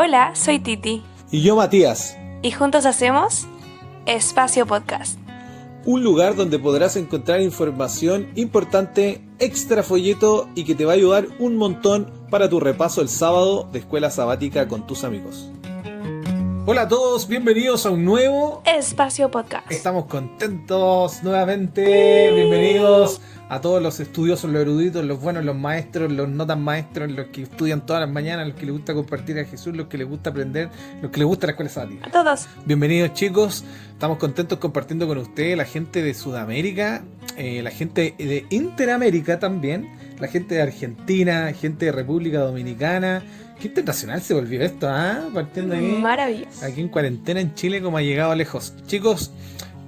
Hola, soy Titi. Y yo, Matías. Y juntos hacemos Espacio Podcast. Un lugar donde podrás encontrar información importante, extra folleto y que te va a ayudar un montón para tu repaso el sábado de escuela sabática con tus amigos. Hola a todos, bienvenidos a un nuevo Espacio Podcast. Estamos contentos nuevamente. Bienvenidos a todos los estudiosos, los eruditos, los buenos, los maestros, los no tan maestros, los que estudian todas las mañanas, los que les gusta compartir a Jesús, los que les gusta aprender, los que les gusta la escuela sabática. A todos. Bienvenidos, chicos. Estamos contentos compartiendo con ustedes, la gente de Sudamérica, la gente de Interamérica también, la gente de Argentina, gente de República Dominicana. Qué internacional se volvió esto, partiendo aquí. Maravilloso. Aquí en cuarentena en Chile, como ha llegado lejos. Chicos,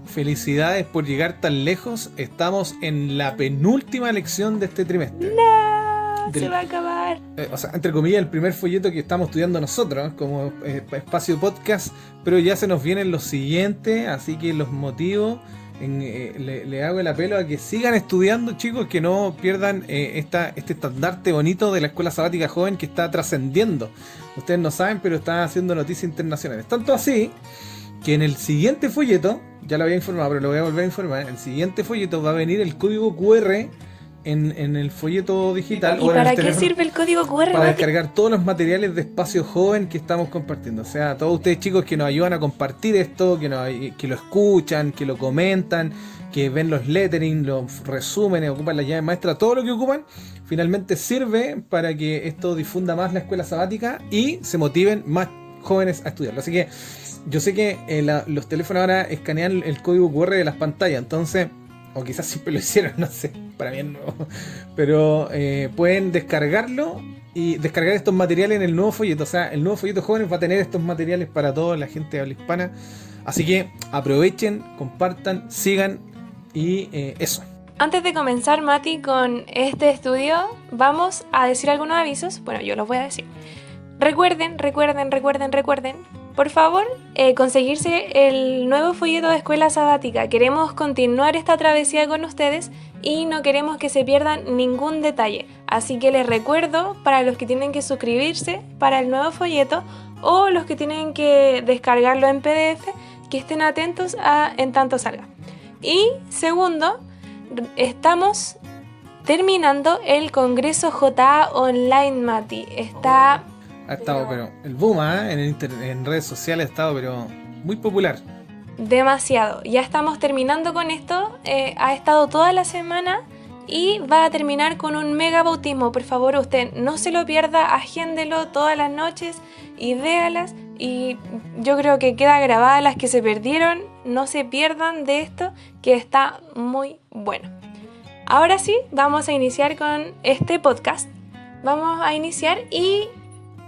felicidades por llegar tan lejos. Estamos en la penúltima lección de este trimestre. ¡No! Se va a acabar. O sea, entre comillas, el primer folleto que estamos estudiando nosotros, como espacio podcast, pero ya se nos vienen los siguientes, así que los motivo. Le hago el apelo a que sigan estudiando, chicos, que no pierdan este estandarte bonito de la escuela sabática joven que está trascendiendo. Ustedes no saben, pero está haciendo noticias internacionales. Tanto así que en el siguiente folleto, ya lo había informado, pero lo voy a volver a informar, en el siguiente folleto va a venir el código QR en el folleto digital. ¿Y para qué sirve el código QR? Para descargar todos los materiales de Espacio Joven que estamos compartiendo. O sea, todos ustedes, chicos, que nos ayudan a compartir esto, que lo escuchan, que lo comentan, que ven los lettering, los resúmenes, ocupan la llave maestra, todo lo que ocupan, finalmente sirve para que esto difunda más la escuela sabática y se motiven más jóvenes a estudiarlo. Así que yo sé que los teléfonos ahora escanean el código QR de las pantallas, entonces... O quizás siempre lo hicieron, no sé, para mí no. Pero pueden descargarlo y descargar estos materiales en el nuevo folleto. O sea, el nuevo folleto Jóvenes va a tener estos materiales para toda la gente de habla hispana. Así que aprovechen, compartan, sigan y eso. Antes de comenzar, Mati, con este estudio, vamos a decir algunos avisos. Bueno, yo los voy a decir. Recuerden, por favor, conseguirse el nuevo folleto de escuela sabática. Queremos continuar esta travesía con ustedes y no queremos que se pierdan ningún detalle. Así que les recuerdo, para los que tienen que suscribirse para el nuevo folleto o los que tienen que descargarlo en PDF, que estén atentos en tanto salga. Y segundo, estamos terminando el Congreso JA Online, Mati. Ha estado, pero el boom, en redes sociales ha estado, pero muy popular. Demasiado. Ya estamos terminando con esto. Ha estado toda la semana y va a terminar con un mega bautismo. Por favor, usted no se lo pierda, agéndelo todas las noches y véalas. Y yo creo que queda grabada las que se perdieron. No se pierdan de esto, que está muy bueno. Ahora sí, vamos a iniciar con este podcast. Vamos a iniciar y...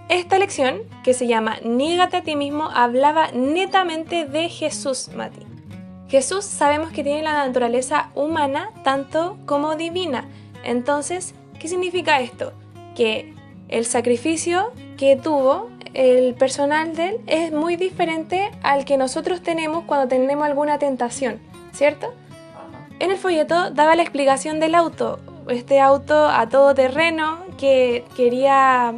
esta lección, que se llama Niégate a ti mismo, hablaba netamente de Jesús, Mati. Jesús sabemos que tiene la naturaleza humana tanto como divina. Entonces, ¿qué significa esto? Que el sacrificio que tuvo el personal de él es muy diferente al que nosotros tenemos cuando tenemos alguna tentación, ¿cierto? En el folleto daba la explicación del auto. Este auto a todo terreno que quería...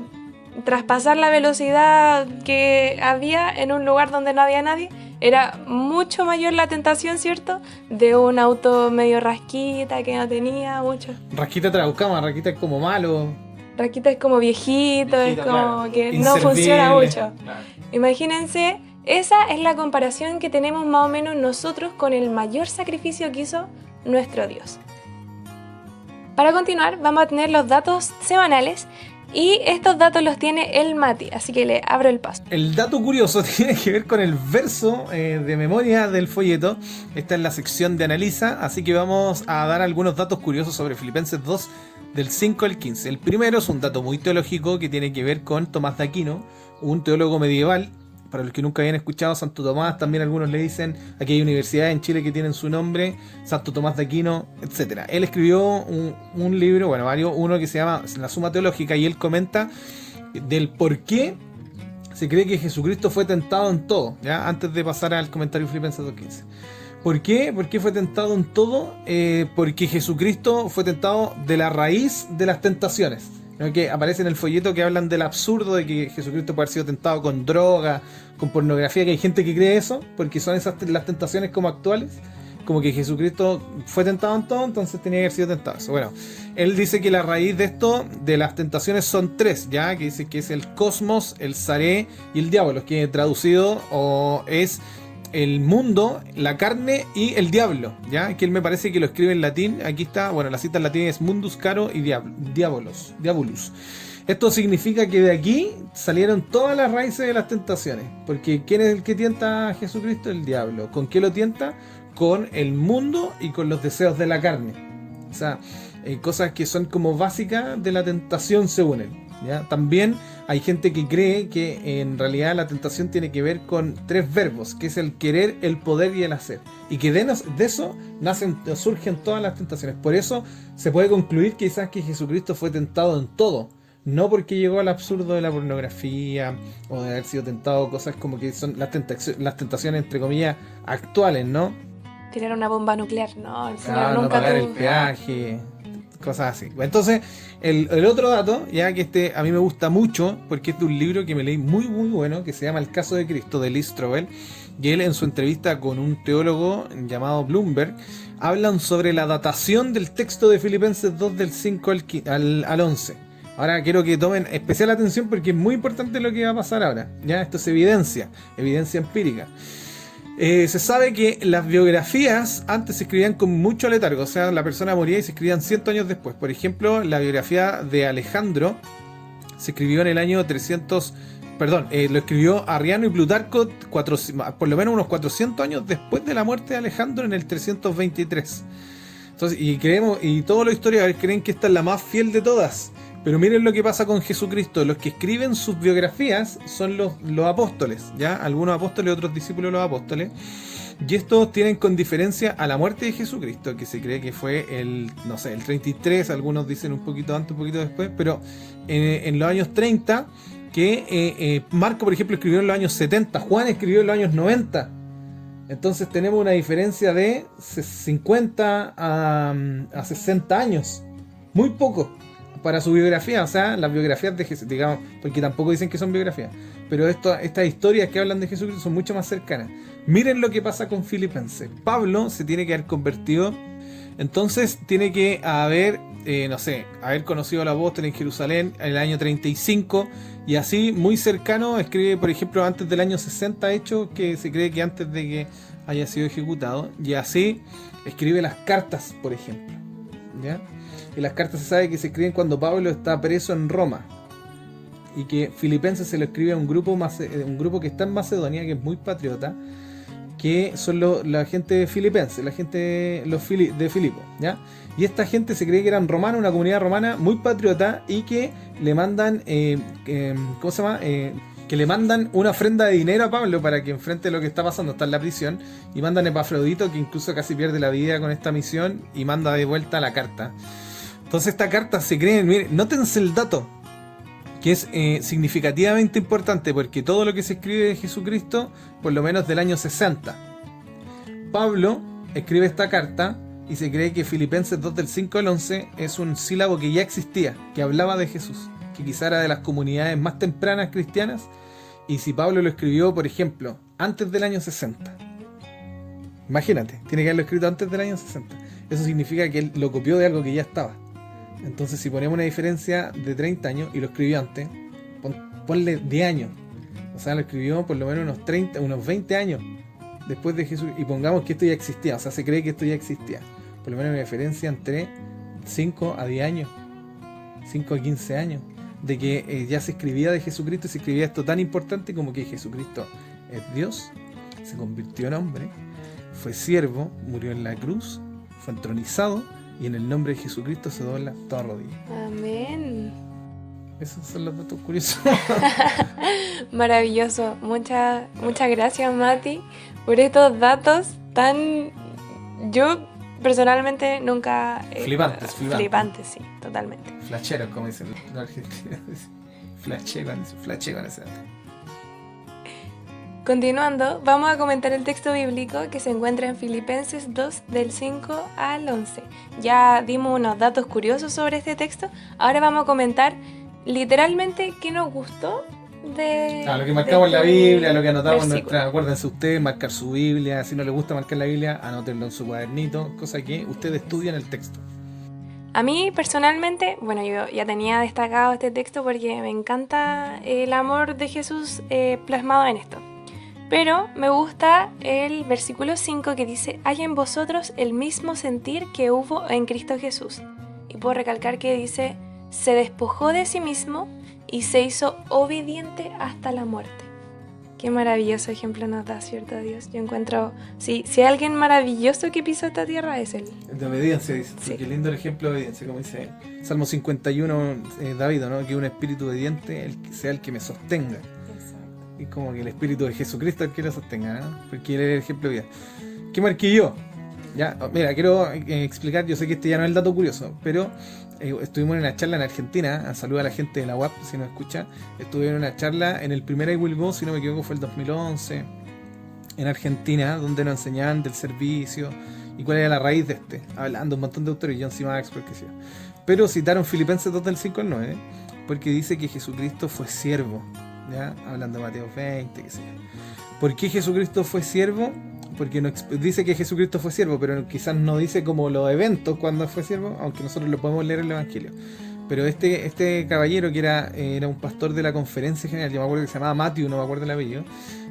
traspasar la velocidad que había en un lugar donde no había nadie. Era mucho mayor la tentación, ¿cierto? De un auto medio rasquita que no tenía mucho. Rasquita traducamos, rasquita es como malo. Rasquita es como viejito, es como claro, que no funciona mucho. Claro. Imagínense, esa es la comparación que tenemos más o menos nosotros con el mayor sacrificio que hizo nuestro Dios. Para continuar, vamos a tener los datos semanales. Y estos datos los tiene el Mati, así que le abro el paso. El dato curioso tiene que ver con el verso de memoria del folleto. Esta es la sección de Analiza, así que vamos a dar algunos datos curiosos sobre Filipenses 2, del 5 al 15. El primero es un dato muy teológico que tiene que ver con Tomás de Aquino, un teólogo medieval. Para los que nunca habían escuchado, Santo Tomás, también algunos le dicen, aquí hay universidades en Chile que tienen su nombre, Santo Tomás de Aquino, etc. Él escribió un libro, bueno, varios, uno que se llama La Suma Teológica, y él comenta del por qué se cree que Jesucristo fue tentado en todo, ¿ya? Antes de pasar al comentario Filipenses 2.15. ¿Por qué? ¿Por qué fue tentado en todo? Porque Jesucristo fue tentado de la raíz de las tentaciones. ¿no? Que aparece en el folleto que hablan del absurdo de que Jesucristo puede haber sido tentado con droga, con pornografía, que hay gente que cree eso, porque son esas las tentaciones como actuales, como que Jesucristo fue tentado en todo, entonces tenía que haber sido tentado. Bueno, él dice que la raíz de esto, de las tentaciones, son tres, ya, que dice que es el cosmos, el zaré y el diablo, que traducido es el mundo, la carne y el diablo, ya, que él me parece que lo escribe en latín. Aquí está, bueno, la cita en latín es mundus caro y diabolus. Esto significa que de aquí salieron todas las raíces de las tentaciones, porque ¿quién es el que tienta a Jesucristo? El diablo. ¿Con qué lo tienta? Con el mundo y con los deseos de la carne. O sea, cosas que son como básicas de la tentación según él, ¿ya? También hay gente que cree que en realidad la tentación tiene que ver con tres verbos, que es el querer, el poder y el hacer. Y que de eso surgen todas las tentaciones. Por eso se puede concluir quizás que Jesucristo fue tentado en todo. No porque llegó al absurdo de la pornografía o de haber sido tentado cosas como que son las tentaciones entre comillas actuales, ¿no? Tirar una bomba nuclear, no, el Señor No nunca pagar tuvo. el peaje, cosas así. Entonces, el otro dato, ya que a mí me gusta mucho, porque es de un libro que me leí muy muy bueno, que se llama El caso de Cristo, de Lee Strobel, y él en su entrevista con un teólogo llamado Bloomberg, hablan sobre la datación del texto de Filipenses 2 del 5 al 11. Ahora quiero que tomen especial atención porque es muy importante lo que va a pasar ahora. Ya, esto es evidencia empírica. Se sabe que las biografías antes se escribían con mucho letargo, o sea, la persona moría y se escribían 100 años después. Por ejemplo, la biografía de Alejandro se escribió en el año 300, lo escribió Arriano y Plutarco por lo menos unos 400 años después de la muerte de Alejandro en el 323. Entonces, y todos los historiadores creen que esta es la más fiel de todas. Pero miren lo que pasa con Jesucristo. Los que escriben sus biografías son los apóstoles, ¿ya? Algunos apóstoles, otros discípulos de los apóstoles. Y estos tienen con diferencia a la muerte de Jesucristo, que se cree que fue el 33, algunos dicen un poquito antes, un poquito después, pero en los años 30, que Marco, por ejemplo, escribió en los años 70, Juan escribió en los años 90. Entonces tenemos una diferencia de 50 a 60 años. Muy poco para su biografía, o sea, las biografías de Jesús, digamos, porque tampoco dicen que son biografías, pero estas historias que hablan de Jesucristo son mucho más cercanas. Miren lo que pasa con Filipenses. Pablo se tiene que haber convertido, entonces tiene que haber conocido al apóstol en Jerusalén en el año 35, y así muy cercano escribe, por ejemplo, antes del año 60 hecho, que se cree que antes de que haya sido ejecutado, y así escribe las cartas, por ejemplo, ¿ya? Y las cartas se sabe que se escriben cuando Pablo está preso en Roma, y que Filipenses se lo escribe a un grupo que está en Macedonia, que es muy patriota, que son la gente filipense, la gente de Filipo, ¿ya? Y esta gente se cree que eran romanos, una comunidad romana muy patriota, y que le mandan que le mandan una ofrenda de dinero a Pablo para que enfrente lo que está pasando, está en la prisión, y mandan a Epafrodito, que incluso casi pierde la vida con esta misión, y manda de vuelta la carta. Entonces esta carta se cree, miren, nótense el dato, que es significativamente importante, porque todo lo que se escribe de Jesucristo, por lo menos del año 60. Pablo escribe esta carta y se cree que Filipenses 2 del 5 al 11 es un sílabo que ya existía, que hablaba de Jesús, que quizá era de las comunidades más tempranas cristianas, y si Pablo lo escribió, por ejemplo, antes del año 60, imagínate, tiene que haberlo escrito antes del año 60, eso significa que él lo copió de algo que ya estaba. Entonces, si ponemos una diferencia de 30 años y lo escribió antes, ponle 10 años. O sea, lo escribió por lo menos unos 20 años después de Jesús. Y pongamos que esto ya existía. O sea, se cree que esto ya existía. Por lo menos una diferencia entre 5 a 10 años, 5 a 15 años, de que ya se escribía de Jesucristo, y se escribía esto tan importante como que Jesucristo es Dios, se convirtió en hombre, fue siervo, murió en la cruz, fue entronizado, y en el nombre de Jesucristo se dobla toda rodilla. Amén. Esos son los datos curiosos. Maravilloso. Muchas gracias, Mati, por estos datos tan... Yo personalmente nunca... Flipantes. Flipantes, sí, totalmente. Flacheros, como dicen los argentinos. Flashé con ese dato. Continuando, vamos a comentar el texto bíblico que se encuentra en Filipenses 2 del 5 al 11. Ya dimos unos datos curiosos sobre este texto, ahora vamos a comentar literalmente qué nos gustó de... Lo que marcamos en la Biblia, lo que anotamos en versículo. nuestra... Acuérdense ustedes, marcar su Biblia, si no les gusta marcar la Biblia, anótenlo en su cuadernito, cosa que ustedes estudian el texto. A mí personalmente, bueno, yo ya tenía destacado este texto porque me encanta el amor de Jesús plasmado en esto. Pero me gusta el versículo 5 que dice: hay en vosotros el mismo sentir que hubo en Cristo Jesús. Y puedo recalcar que dice: se despojó de sí mismo y se hizo obediente hasta la muerte. Qué maravilloso ejemplo nos da, ¿cierto, Dios? Yo encuentro, si hay alguien maravilloso que pisó esta tierra, es Él. De obediencia, dice. Sí. Qué lindo el ejemplo de obediencia, como dice Salmo 51, David, ¿no? Que un espíritu obediente sea el que me sostenga. Y como que el espíritu de Jesucristo es el que lo sostenga, ¿no? Porque Él es el ejemplo de vida. ¿Qué marqué yo? Ya, mira, quiero explicar, yo sé que este ya no es el dato curioso, pero estuvimos en una charla en Argentina, saludo a la gente de la UAP si nos escucha, estuve en una charla en el primer I Will Go, si no me equivoco fue el 2011, en Argentina, donde nos enseñaban del servicio y cuál era la raíz de este, hablando un montón de autores, John C. Maxwell, que sea. Pero citaron Filipenses 2 del 5 al 9, porque dice que Jesucristo fue siervo, ¿ya? Hablando de Mateo 20, que sea. ¿Por qué Jesucristo fue siervo? Porque no dice que Jesucristo fue siervo, pero quizás no dice como los eventos cuando fue siervo, aunque nosotros lo podemos leer en el Evangelio. Pero este caballero que era un pastor de la Conferencia General, yo me acuerdo que se llamaba Matthew, no me acuerdo el apellido,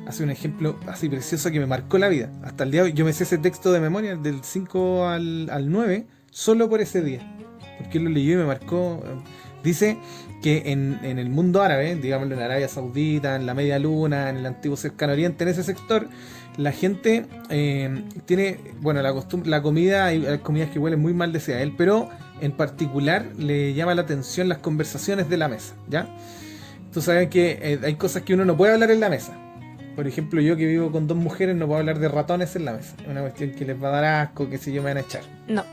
hace un ejemplo así precioso que me marcó la vida. Hasta el día de hoy, yo me sé ese texto de memoria, del 5 al 9, solo por ese día. Porque él lo leyó y me marcó. Dice que en el mundo árabe, digámoslo en Arabia Saudita, en la Media Luna, en el antiguo Cercano Oriente, en ese sector, la gente tiene, bueno, la comida, hay comidas que huelen muy mal, decía él, pero en particular le llama la atención las conversaciones de la mesa, ¿ya? Entonces saben que hay cosas que uno no puede hablar en la mesa. Por ejemplo, yo que vivo con 2 mujeres no puedo hablar de ratones en la mesa. Es una cuestión que les va a dar asco, que si yo me van a echar. No.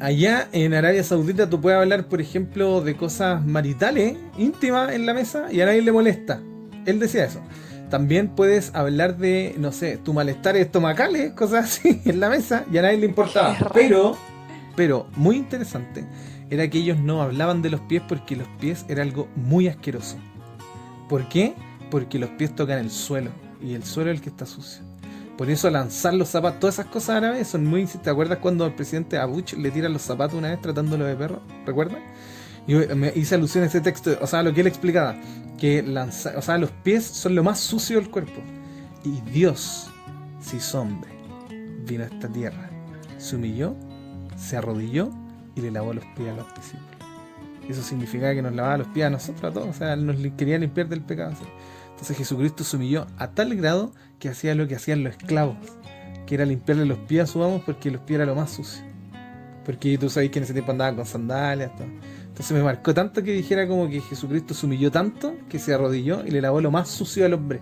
Allá en Arabia Saudita tú puedes hablar, por ejemplo, de cosas maritales, íntimas en la mesa y a nadie le molesta. Él decía eso. También puedes hablar de, no sé, tu malestar estomacales, cosas así en la mesa y a nadie le importaba. Pero, muy interesante, era que ellos no hablaban de los pies porque los pies era algo muy asqueroso. ¿Por qué? Porque los pies tocan el suelo y el suelo es el que está sucio. Por eso lanzar los zapatos, todas esas cosas árabes son muy... ¿Te acuerdas cuando al presidente Abuch le tiran los zapatos una vez tratándolo de perro? ¿Recuerdas? Yo me hice alusión a ese texto, o sea, lo que él explicaba, que los pies son lo más sucio del cuerpo. Y Dios, si es hombre, vino a esta tierra, se humilló, se arrodilló y le lavó los pies a los discípulos. Eso significaba que nos lavaba los pies a nosotros, a todos, o sea, nos quería limpiar del pecado. ¿Sí? Entonces Jesucristo se humilló a tal grado que hacía lo que hacían los esclavos, que era limpiarle los pies a su amo porque los pies era lo más sucio. Porque tú sabes que en ese tiempo andaban con sandalias, todo. Entonces me marcó tanto que dijera como que Jesucristo se humilló tanto que se arrodilló y le lavó lo más sucio al hombre.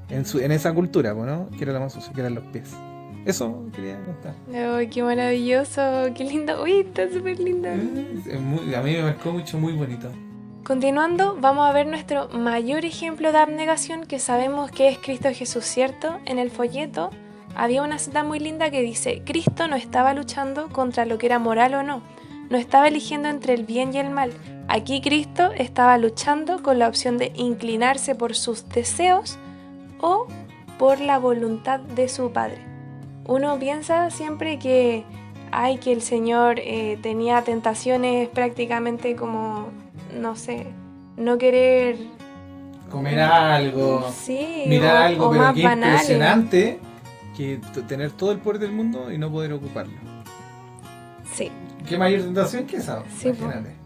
En esa cultura, ¿no? Que era lo más sucio, que eran los pies. Eso quería contar. ¡Ay, qué maravilloso! ¡Qué lindo! ¡Uy, está súper lindo! A mí me marcó mucho, muy bonito. Continuando, vamos a ver nuestro mayor ejemplo de abnegación, que sabemos que es Cristo Jesús, ¿cierto? En el folleto había una cita muy linda que dice: Cristo no estaba luchando contra lo que era moral o no, no estaba eligiendo entre el bien y el mal. Aquí Cristo estaba luchando con la opción de inclinarse por sus deseos o por la voluntad de su Padre. Uno piensa siempre que el Señor tenía tentaciones prácticamente como, no sé, no querer comer algo, sí, mirar algo, pero más qué banales. impresionante que tener todo el poder del mundo y no poder ocuparlo. Sí. ¿Qué mayor tentación que esa? Sí, imagínate.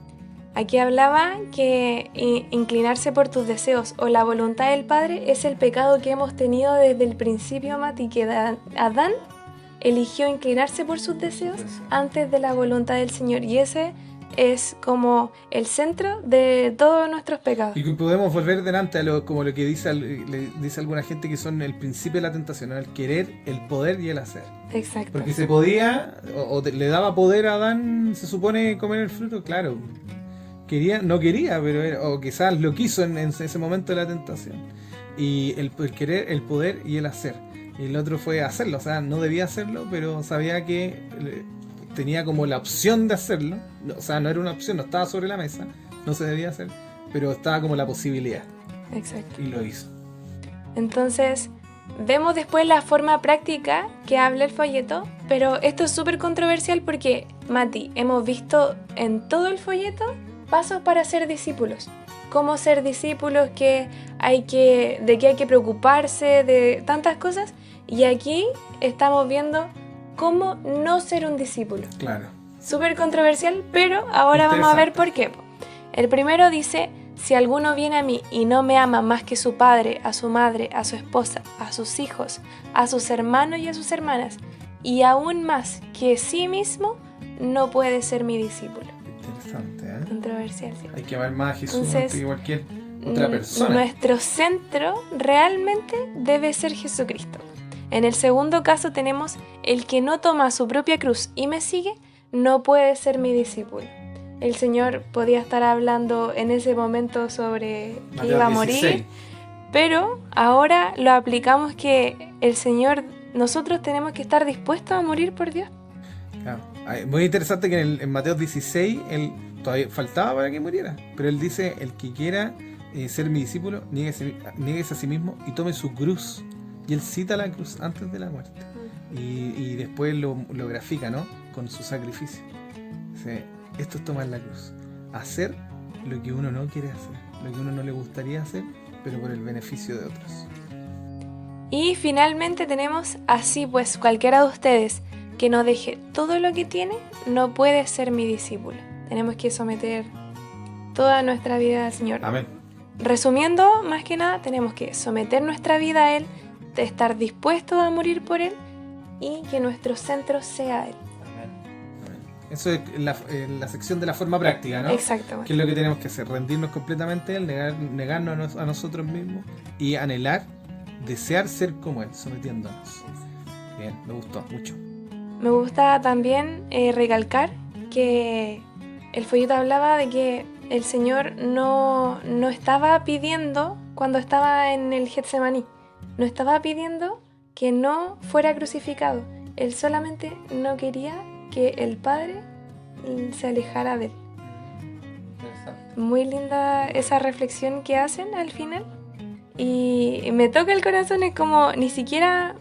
Aquí hablaba que inclinarse por tus deseos o la voluntad del Padre es el pecado que hemos tenido desde el principio, Mati, que Adán eligió inclinarse por sus deseos antes de la voluntad del Señor, y ese es como el centro de todos nuestros pecados. Y que podemos volver delante a como lo que le dice alguna gente, que son el principio de la tentación, ¿no? El querer, el poder y el hacer. Exacto. Porque se podía, le daba poder a Adán, se supone, comer el fruto, claro. no quería, pero o quizás lo quiso en ese momento de la tentación. Y el querer, el poder y el hacer. Y el otro fue hacerlo, o sea, no debía hacerlo, pero sabía que tenía como la opción de hacerlo. O sea, no era una opción, no estaba sobre la mesa, no se debía hacer, pero estaba como la posibilidad. Exacto. Y lo hizo. Entonces, vemos después la forma práctica que habla el folleto, pero esto es súper controversial porque, Mati, hemos visto en todo el folleto pasos para ser discípulos. Cómo ser discípulos, de qué hay que preocuparse, de tantas cosas. Y aquí estamos viendo cómo no ser un discípulo. Claro. Súper controversial, pero ahora vamos a ver por qué. El primero dice: si alguno viene a mí y no me ama más que su padre, a su madre, a su esposa, a sus hijos, a sus hermanos y a sus hermanas, y aún más que sí mismo, no puede ser mi discípulo. Interesante, ¿eh? Controversial, ¿sí? Hay que amar más a Jesús Entonces, que cualquier otra persona. Nuestro centro realmente debe ser Jesucristo. En el segundo caso tenemos: el que no toma su propia cruz y me sigue, no puede ser mi discípulo. El Señor podía estar hablando en ese momento sobre que iba a morir, pero ahora lo aplicamos que el Señor, nosotros tenemos que estar dispuestos a morir por Dios. Claro. Muy interesante que en Mateo 16 él todavía faltaba para que muriera, pero él dice: el que quiera ser mi discípulo, nieguese a sí mismo y tome su cruz. Y él cita la cruz antes de la muerte. Y después lo grafica, ¿no? Con su sacrificio. Dice: esto es tomar la cruz. Hacer lo que uno no quiere hacer, lo que uno no le gustaría hacer, pero por el beneficio de otros. Y finalmente tenemos: así pues, cualquiera de ustedes que no deje todo lo que tiene, no puede ser mi discípulo. Tenemos que someter toda nuestra vida al Señor. Amén. Resumiendo, más que nada, tenemos que someter nuestra vida a Él, de estar dispuestos a morir por Él y que nuestro centro sea Él. Eso es la sección de la forma práctica, ¿no? Exactamente. ¿Qué es lo que tenemos que hacer? Rendirnos completamente a Él, negarnos a nosotros mismos y anhelar, desear ser como Él, sometiéndonos. Bien, me gustó mucho. Me gusta también recalcar que el folleto hablaba de que el Señor no estaba pidiendo, cuando estaba en el Getsemaní, no estaba pidiendo que no fuera crucificado. Él solamente no quería que el Padre se alejara de él. Muy linda esa reflexión que hacen al final. Y me toca el corazón, es como ni siquiera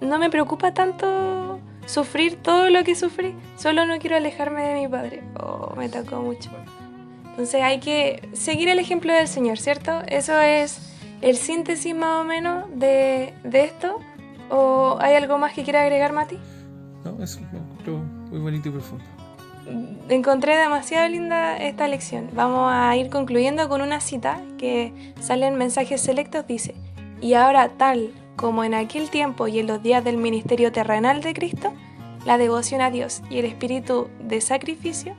no me preocupa tanto sufrir todo lo que sufrí, solo no quiero alejarme de mi Padre. Oh, me tocó mucho. Entonces hay que seguir el ejemplo del Señor, ¿cierto? Eso es el síntesis más o menos de esto. ¿O hay algo más que quiera agregar, Mati? No, eso me encuentro muy bonito y profundo. Encontré demasiado linda esta lección. Vamos a ir concluyendo con una cita que sale en Mensajes Selectos. Dice: y ahora, tal como en aquel tiempo y en los días del ministerio terrenal de Cristo, la devoción a Dios y el espíritu de sacrificio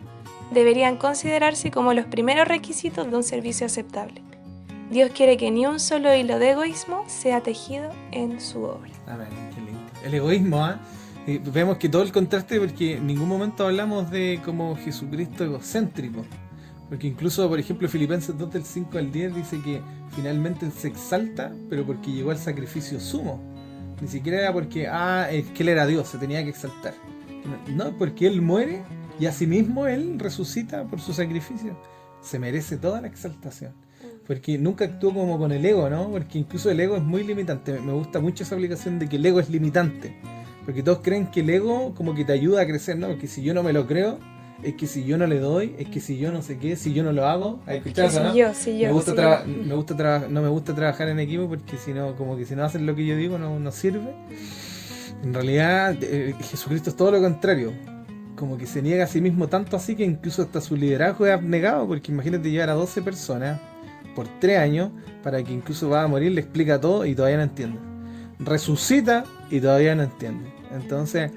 deberían considerarse como los primeros requisitos de un servicio aceptable. Dios quiere que ni un solo hilo de egoísmo sea tejido en su obra. Amén, qué lindo. El egoísmo, vemos que todo el contraste, porque en ningún momento hablamos de como Jesucristo egocéntrico. Porque incluso, por ejemplo, Filipenses 2 del 5 al 10 dice que finalmente él se exalta, pero porque llegó al sacrificio sumo. Ni siquiera era porque, es que él era Dios, se tenía que exaltar. No, porque él muere y asimismo él resucita por su sacrificio. Se merece toda la exaltación. Porque nunca actuó como con el ego, ¿no? Porque incluso el ego es muy limitante. Me gusta mucho esa aplicación de que el ego es limitante. Porque todos creen que el ego como que te ayuda a crecer, ¿no? Porque si yo no me lo creo, es que si yo no le doy, es que si yo no sé qué, si yo no lo hago, ¿has escuchado eso, no? No me gusta trabajar en equipo porque si no, como que si no hacen lo que yo digo no sirve. En realidad Jesucristo es todo lo contrario. Como que se niega a sí mismo tanto así que incluso hasta su liderazgo es abnegado, porque imagínate llevar a 12 personas por 3 años para que incluso va a morir, le explica todo y todavía no entiende. Resucita y todavía no entiende. Entonces,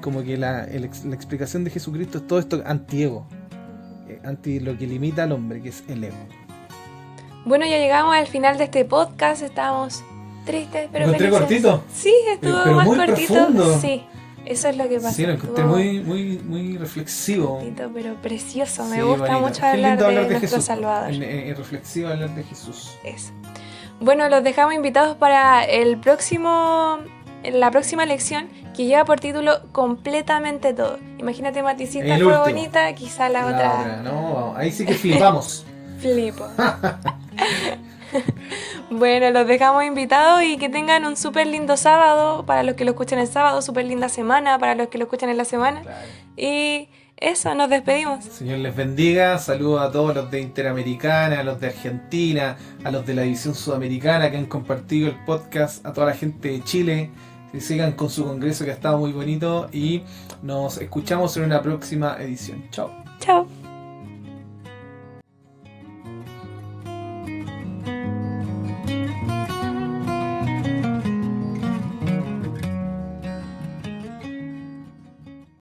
como que la explicación de Jesucristo es todo esto anti-ego, anti lo que limita al hombre, que es el ego. Bueno, ya llegamos al final de este podcast, estábamos tristes, pero ¿Lo encontré cortito? Sí, estuvo pero más muy cortito. Profundo. Sí. Eso es lo que pasa. Sí, lo encontré Estuvo muy reflexivo. bonito, pero precioso. Me Sí, gusta bonito. mucho Qué hablar lindo de hablar de nuestro Jesús. Salvador. Reflexivo hablar de Jesús. Eso. Bueno, los dejamos invitados para la próxima lección, que lleva por título Completamente Todo. Imagínate, Mati, si esta El fue último. bonita, quizá la otra No, ahí sí que flipamos. flipo. Bueno, los dejamos invitados y que tengan un súper lindo sábado, para los que lo escuchan el sábado, súper linda semana, para los que lo escuchan en la semana. Claro. Y eso, nos despedimos. Señor les bendiga, saludos a todos los de Interamericana, a los de Argentina, a los de la división sudamericana que han compartido el podcast, a toda la gente de Chile, que sigan con su congreso que ha estado muy bonito y nos escuchamos en una próxima edición. Chao. Chao.